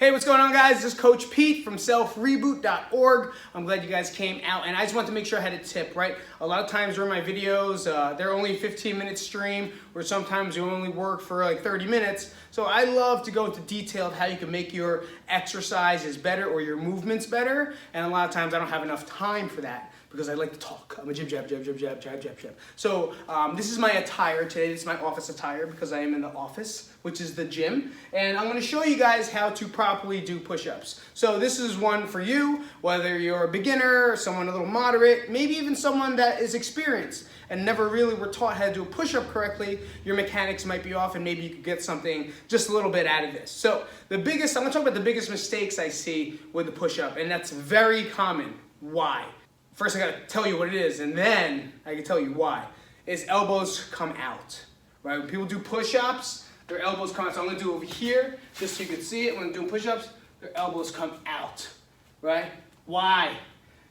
Hey, what's going on, guys? This is Coach Pete from selfreboot.org. I'm glad you guys came out, and I just want to make sure I had a tip, right? A lot of times during my videos, they're only a 15-minute stream, or sometimes you only work for like 30 minutes. So I love to go into detail of how you can make your exercises better or your movements better, and a lot of times I don't have enough time for that because I like to talk. I'm a jib, jab, jab, jab, jab, jab, jab, jab. So this is my attire today. This is my office attire because I am in the office, which is the gym. And I'm going to show you guys how to properly do push-ups. So this is one for you, whether you're a beginner, someone a little moderate, maybe even someone that is experienced and never really were taught how to do a push-up correctly. Your mechanics might be off and maybe you could get something just a little bit out of this. So I'm going to talk about the biggest mistakes I see with the push-up, and that's very common. Why? First, I gotta tell you what it is, and then I can tell you why. Is elbows come out, right? When people do push-ups, their elbows come out. So I'm gonna do over here, just so you can see it. When I'm doing push-ups, their elbows come out, right? Why?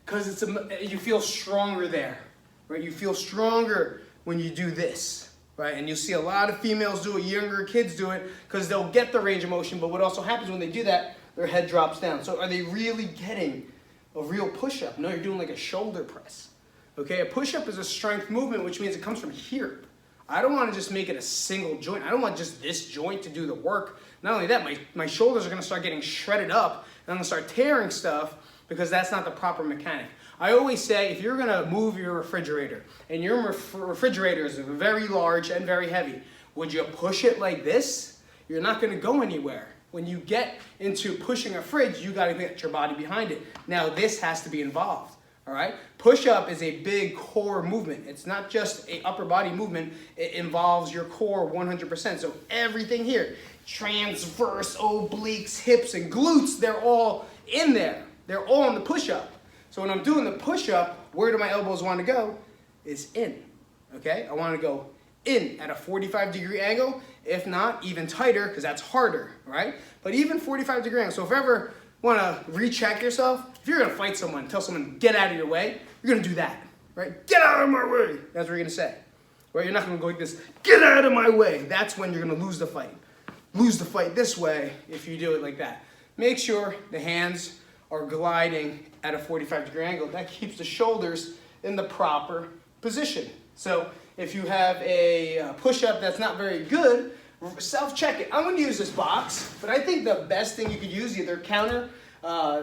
Because you feel stronger there, right? You feel stronger when you do this, right? And you'll see a lot of females do it, younger kids do it, because they'll get the range of motion, but what also happens when they do that, their head drops down. So are they really getting a real push-up? No, you're doing like a shoulder press. Okay, a push-up is a strength movement, which means it comes from here. I don't want to just make it a single joint. I don't want just this joint to do the work. Not only that, my shoulders are going to start getting shredded up, and I'm going to start tearing stuff because that's not the proper mechanic. I always say, if you're going to move your refrigerator, and your refrigerator is very large and very heavy, would you push it like this? You're not going to go anywhere. When you get into pushing a fridge, you got to get your body behind it. Now, this has to be involved, all right? Push-up is a big core movement. It's not just an upper body movement. It involves your core 100%. So everything here, transverse, obliques, hips, and glutes, they're all in there. They're all in the push-up. So when I'm doing the push-up, where do my elbows want to go? Is in, okay? I want to go in at a 45-degree angle, if not even tighter, because that's harder, right? But even 45-degree angle. So if you ever want to recheck yourself, if you're going to fight someone, tell someone, get out of your way, you're going to do that, right? Get out of my way. That's what you're going to say, right? You're not going to go like this, get out of my way. That's when you're going to lose the fight. Lose the fight this way if you do it like that. Make sure the hands are gliding at a 45-degree angle. That keeps the shoulders in the proper position. So if you have a push-up that's not very good, self-check it. I'm going to use this box, but I think the best thing you could use, either counter,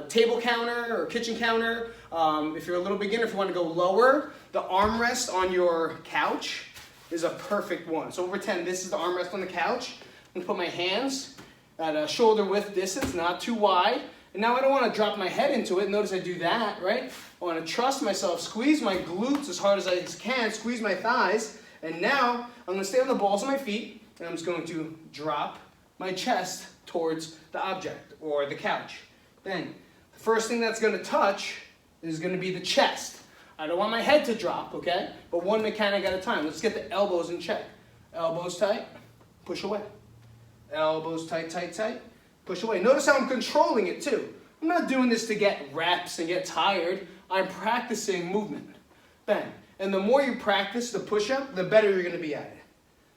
table counter or kitchen counter. If you're a little beginner, if you want to go lower, the armrest on your couch is a perfect one. So pretend this is the armrest on the couch. I'm going to put my hands at a shoulder width distance, not too wide. And now I don't want to drop my head into it. Notice I do that, right? I want to trust myself, squeeze my glutes as hard as I can, squeeze my thighs. And now I'm going to stay on the balls of my feet, and I'm just going to drop my chest towards the object or the couch. Then the first thing that's going to touch is going to be the chest. I don't want my head to drop, okay? But one mechanic at a time. Let's get the elbows in check. Elbows tight, push away. Elbows tight, tight, tight, push away. Notice how I'm controlling it too. I'm not doing this to get reps and get tired. I'm practicing movement. Bang. And the more you practice the push-up, the better you're going to be at it.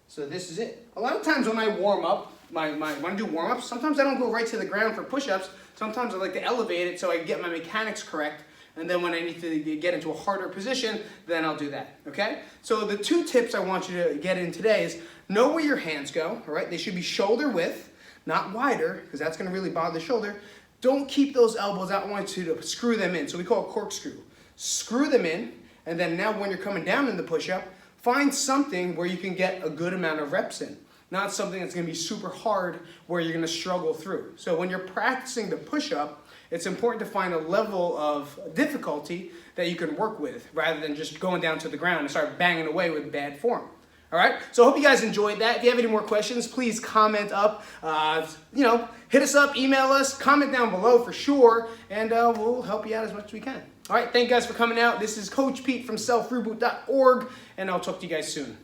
So this is it. A lot of times when I warm up, when I do warm-ups, sometimes I don't go right to the ground for push-ups. Sometimes I like to elevate it so I get my mechanics correct. And then when I need to get into a harder position, then I'll do that, okay? So the two tips I want you to get in today is know where your hands go, all right? They should be shoulder width, not wider, because that's going to really bother the shoulder. Don't keep those elbows out. I want you to screw them in. So we call it corkscrew. Screw them in, and then now when you're coming down in the push-up, find something where you can get a good amount of reps in. Not something that's going to be super hard where you're going to struggle through. So when you're practicing the push-up, it's important to find a level of difficulty that you can work with rather than just going down to the ground and start banging away with bad form. All right, so I hope you guys enjoyed that. If you have any more questions, please comment up. Hit us up, email us, comment down below for sure, and we'll help you out as much as we can. All right, thank you guys for coming out. This is Coach Pete from selfreboot.org, and I'll talk to you guys soon.